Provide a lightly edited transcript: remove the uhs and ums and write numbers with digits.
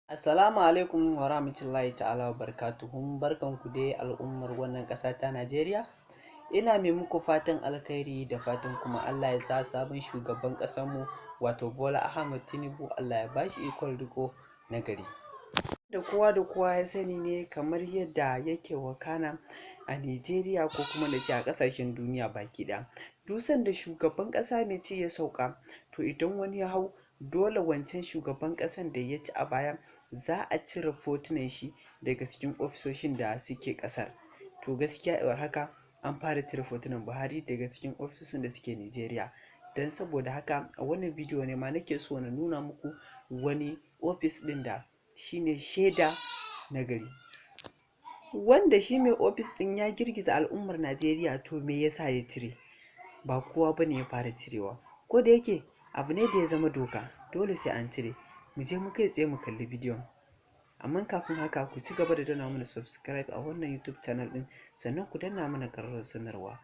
Assalamu alaikum wa rahmatullahi ta'ala wa barakatuhum, barkanku dai al'ummar wannan ƙasa ta Najeriya. Ina mai muku fatan alkhairi da fatan kuma Allah ya sa sabon shugaban ƙasarmu wato Bola Ahmed Tinibu Allah ya bashi ikon riko na gari. Da kowa ya sani ne kamar yadda yake wakana a Najeriya ko kuma na ce a ƙasashen duniya baki ɗaya. Dusan da shugaban ƙasa mai ci ya sauka, to idan wani ya hau dole wancan shugaban ƙasan da ya ci a baya za a cire fotunan shi daga cikin ofisoshin da suke ƙasar. To gaskiya iwar haka an fara cire fotunan Buhari daga cikin ofisoshin da suke Najeriya. Don saboda haka a wannan bidiyo ne ma nake so na nuna muku wani ofis ɗin da shine shaida na gari, wanda shi mai ofis ɗin ya girgiza al'ummar Najeriya. To me yasa ya cire? Ba kowa bane ya fara cirewa, ko da yake abu ne da ya zama doka, dole sai an cire. Mu je mu kai tsaye mu kalli bidiyon. Amma kafin haka ku ci gaba da danna mana subscribe a wannan YouTube channel ɗin, sannan ku danna mana ƙararrawar sanarwa